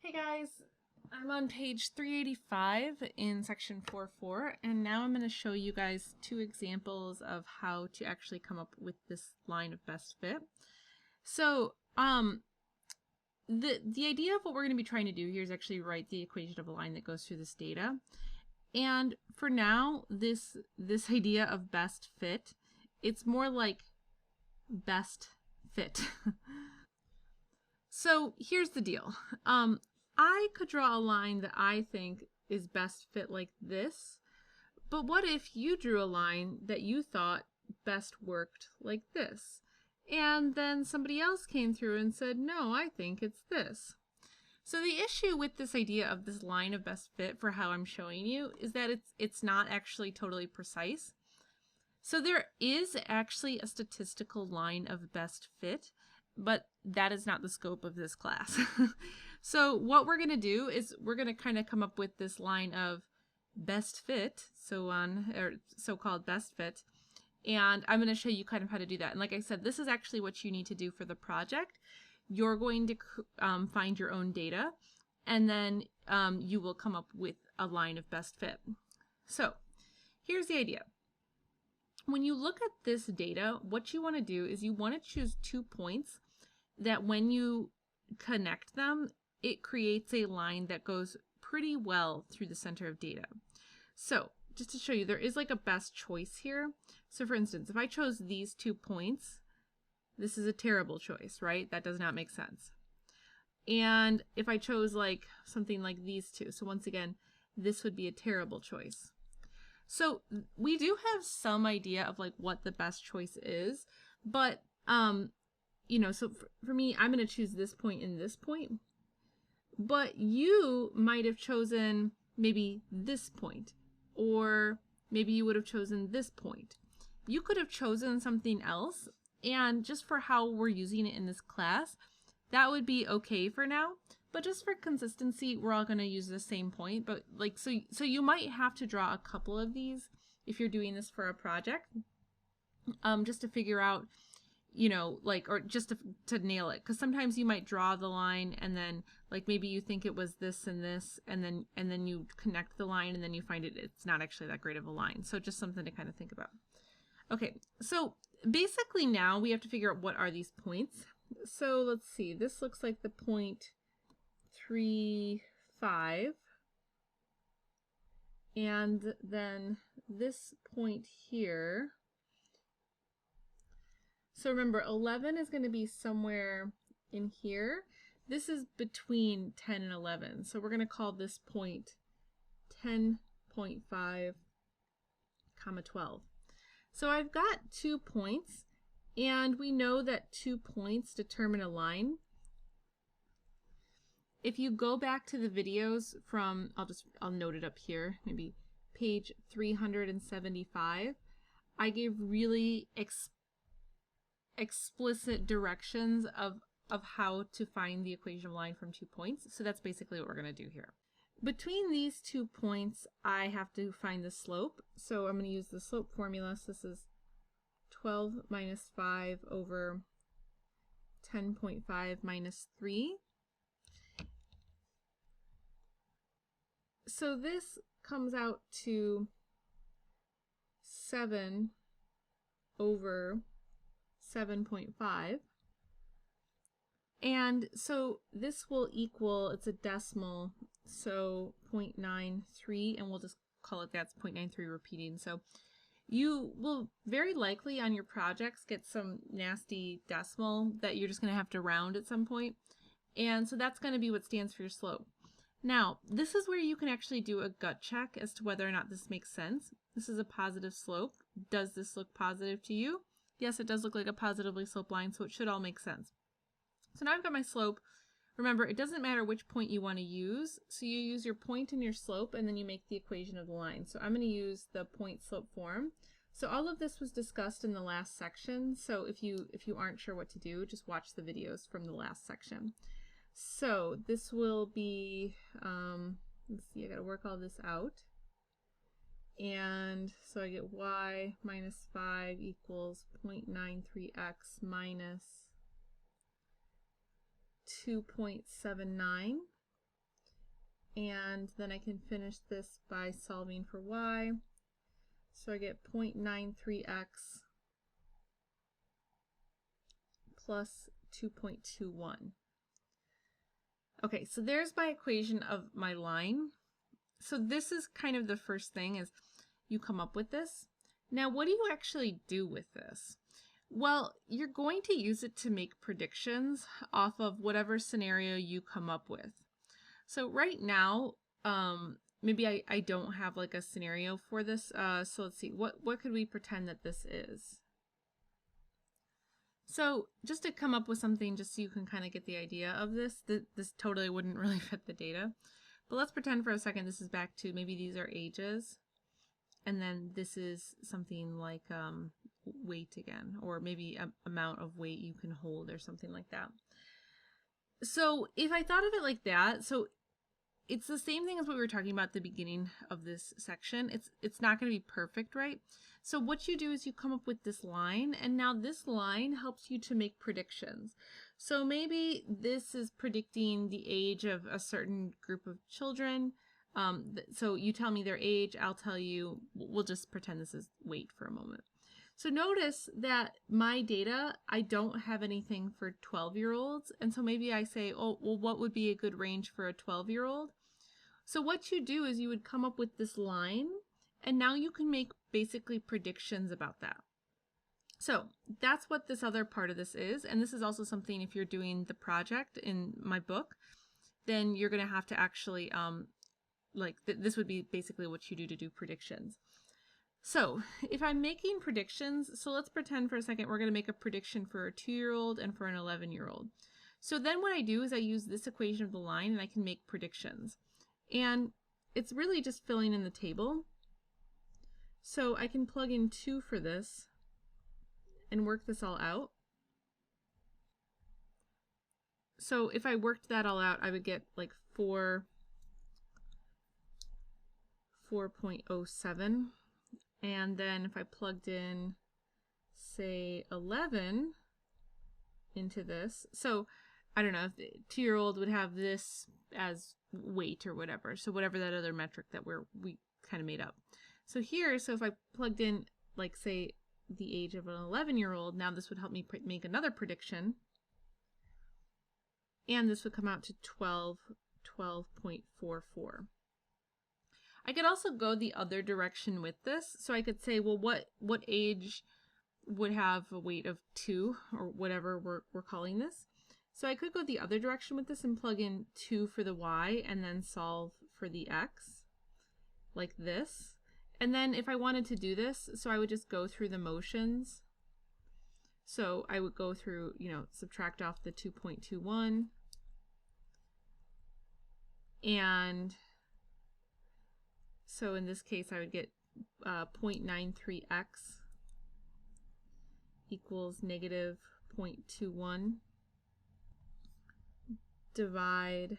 Hey guys, I'm on page 385 in section 4.4, and now I'm going to show you guys two examples of how to actually come up with this line of best fit. So, the idea of what we're going to be trying to do here is actually write the equation of a line that goes through this data. And for now, this idea of best fit, it's more like best fit. So here's the deal. I could draw a line that I think is best fit like this, but what if you drew a line that you thought best worked like this? And then somebody else came through and said, no, I think it's this. So the issue with this idea of this line of best fit for how I'm showing you is that it's not actually totally precise. So there is actually a statistical line of best fit, but that is not the scope of this class. So what we're going to do is we're going to kind of come up with this line of best fit, so-called best fit, and I'm going to show you kind of how to do that. And like I said, this is actually what you need to do for the project. You're going to find your own data, and then you will come up with a line of best fit. So here's the idea. When you look at this data, what you want to do is you want to choose 2 points that when you connect them, it creates a line that goes pretty well through the center of data. So just to show you, there is like a best choice here. So for instance, if I chose these 2 points, this is a terrible choice, right? That does not make sense. And if I chose like something like these two, so once again, this would be a terrible choice. So we do have some idea of like what the best choice is, but you know, so for me, I'm going to choose this point and this point, but you might have chosen maybe this point, or maybe you would have chosen this point. You could have chosen something else, and just for how we're using it in this class, that would be okay for now. But just for consistency, we're all going to use the same point. But like, so you might have to draw a couple of these if you're doing this for a project, just to figure out, you know, like, or just to nail it. Because sometimes you might draw the line and then like maybe you think it was this and this, and then you connect the line and then you find it's not actually that great of a line. So just something to kind of think about. Okay, so basically now we have to figure out what are these points. So let's see, this looks like the point 3, 5, and then this point here. So remember, 11 is going to be somewhere in here. This is between 10 and 11, so we're going to call this point 10.5, 12. So I've got 2 points, and we know that 2 points determine a line. If you go back to the videos from, I'll note it up here, maybe page 375, I gave really explicit directions of how to find the equation of a line from 2 points. So that's basically what we're going to do here. Between these 2 points, I have to find the slope. So I'm going to use the slope formula. So this is 12 minus 5 over 10.5 minus 3. So this comes out to 7 over 7.5. And so this will equal, it's a decimal, so 0.93, and we'll just call it that's 0.93 repeating. So you will very likely on your projects get some nasty decimal that you're just going to have to round at some point. And so that's going to be what stands for your slope. Now, this is where you can actually do a gut check as to whether or not this makes sense. This is a positive slope. Does this look positive to you? Yes, it does look like a positively sloped line, so it should all make sense. So now I've got my slope. Remember, it doesn't matter which point you want to use. So you use your point and your slope, and then you make the equation of the line. So I'm going to use the point slope form. So all of this was discussed in the last section. So if you aren't sure what to do, just watch the videos from the last section. So this will be, let's see, I got to work all this out. And so I get y minus 5 equals 0.93x minus 2.79. and then I can finish this by solving for y. So I get 0.93x plus 2.21. Okay, so there's my equation of my line. So this is kind of the first thing, is you come up with this. Now, what do you actually do with this? Well, you're going to use it to make predictions off of whatever scenario you come up with. So right now, maybe I don't have like a scenario for this. So let's see, what could we pretend that this is? So just to come up with something, just so you can kind of get the idea of this, this totally wouldn't really fit the data. But let's pretend for a second this is back to, maybe these are ages, and then this is something like weight again, or maybe amount of weight you can hold or something like that. So if I thought of it like that, so it's the same thing as what we were talking about at the beginning of this section. It's not going to be perfect, right? So what you do is you come up with this line, and now this line helps you to make predictions. So maybe this is predicting the age of a certain group of children. So you tell me their age, I'll tell you, we'll just pretend this is weight for a moment. So notice that my data, I don't have anything for 12-year-olds. And so maybe I say, oh, well, what would be a good range for a 12-year-old? So what you do is you would come up with this line, and now you can make basically predictions about that. So that's what this other part of this is. And this is also something, if you're doing the project in my book, then you're going to have to actually, this would be basically what you do to do predictions. So if I'm making predictions, so let's pretend for a second we're going to make a prediction for a 2-year-old and for an 11-year-old. So then what I do is I use this equation of the line, and I can make predictions. And it's really just filling in the table. So I can plug in 2 for this and work this all out. So if I worked that all out, I would get like 4.07. And then if I plugged in, say, 11 into this, so I don't know, if the 2-year-old would have this as weight or whatever. So whatever that other metric that we kind of made up. So here, so if I plugged in, like, say, the age of an 11-year-old, now this would help me make another prediction. And this would come out to 12.44. I could also go the other direction with this. So I could say, well, what age would have a weight of 2, or whatever we're calling this? So I could go the other direction with this and plug in 2 for the y and then solve for the x, like this. And then if I wanted to do this, so I would just go through the motions. So I would go through, subtract off the 2.21. And so in this case, I would get 0.93x equals negative 0.21. Divide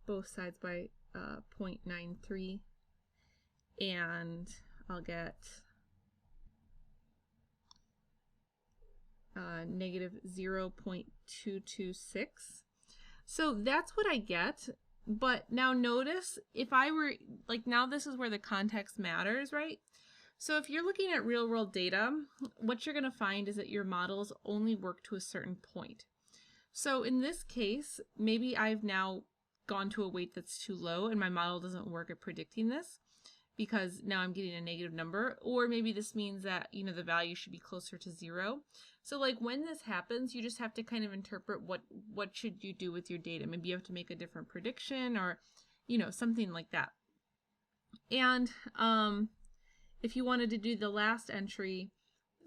both sides by 0.93, and I'll get negative 0.226. So that's what I get. But now notice, if I were, now this is where the context matters, right? So if you're looking at real world data, what you're going to find is that your models only work to a certain point. So in this case, maybe I've now gone to a weight that's too low and my model doesn't work at predicting this because now I'm getting a negative number, or maybe this means that, the value should be closer to 0. So when this happens, you just have to kind of interpret what should you do with your data. Maybe you have to make a different prediction, or, something like that. And if you wanted to do the last entry,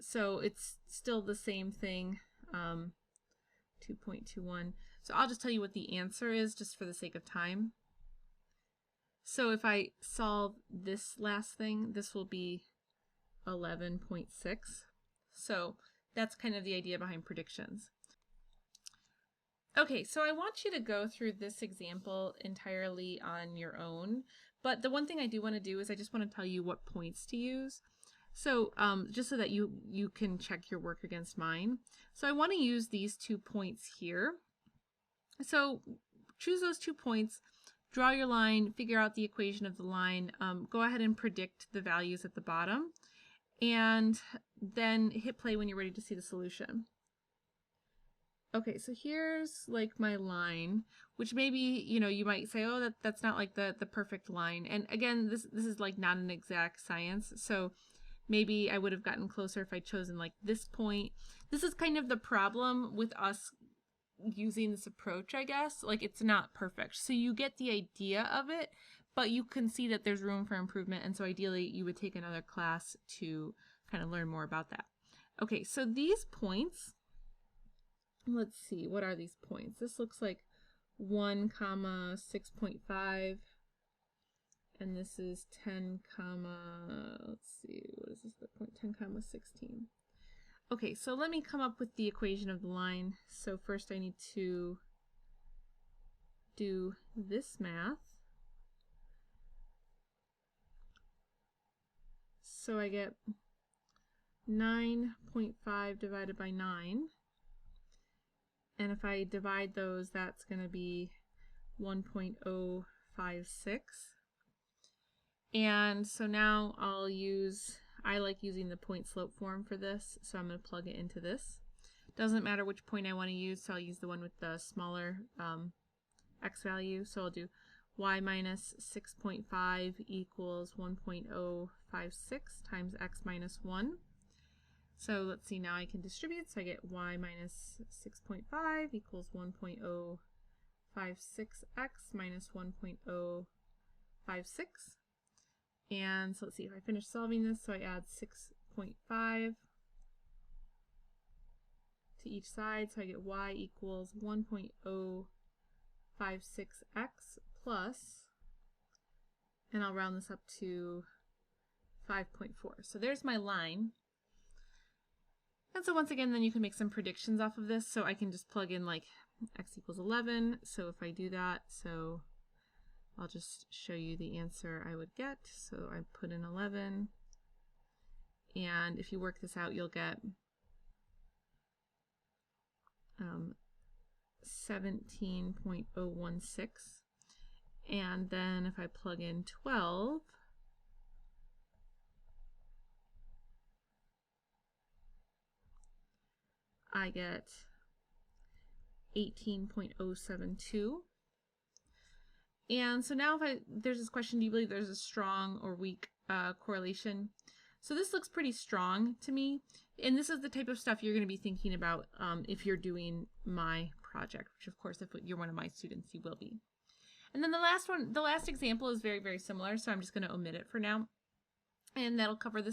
so it's still the same thing, 2.21. So I'll just tell you what the answer is just for the sake of time. So if I solve this last thing, this will be 11.6. So that's kind of the idea behind predictions. Okay, so I want you to go through this example entirely on your own. But the one thing I do want to do is I just want to tell you what points to use. So just so that you can check your work against mine. So I want to use these 2 points here. So choose those 2 points, draw your line, figure out the equation of the line, go ahead and predict the values at the bottom, and then hit play when you're ready to see the solution. Okay, so here's like my line, which maybe, you know, you might say, oh, that's not like the perfect line. And again, this is like not an exact science. So maybe I would have gotten closer if I'd chosen like this point. This is kind of the problem with us using this approach, I guess. Like, it's not perfect. So you get the idea of it, but you can see that there's room for improvement. And so ideally you would take another class to kind of learn more about that. Okay, so these points, let's see, what are these points? This looks like 1, 6.5, and this is 10, let's see, what is this, point 10, 16. Okay, so let me come up with the equation of the line. So first I need to do this math. So I get 9.5 divided by 9. And if I divide those, that's going to be 1.056. And so now I like using the point slope form for this, so I'm going to plug it into this. Doesn't matter which point I want to use, so I'll use the one with the smaller x value. So I'll do y minus 6.5 equals 1.056 times x minus 1. So let's see, now I can distribute, so I get y minus 6.5 equals 1.056x minus 1.056. And so let's see if I finish solving this. So I add 6.5 to each side, so I get y equals 1.056x plus, and I'll round this up to 5.4. So there's my line. And so once again, then you can make some predictions off of this. So I can just plug in like x equals 11. So if I do that, so I'll just show you the answer I would get. So I put in 11. And if you work this out, you'll get 17.016. And then if I plug in 12, I get 18.072. And so now if there's this question, do you believe there's a strong or weak correlation? So this looks pretty strong to me. And this is the type of stuff you're going to be thinking about if you're doing my project, which of course, if you're one of my students, you will be. And then the last example is very, very similar. So I'm just going to omit it for now. And that'll cover this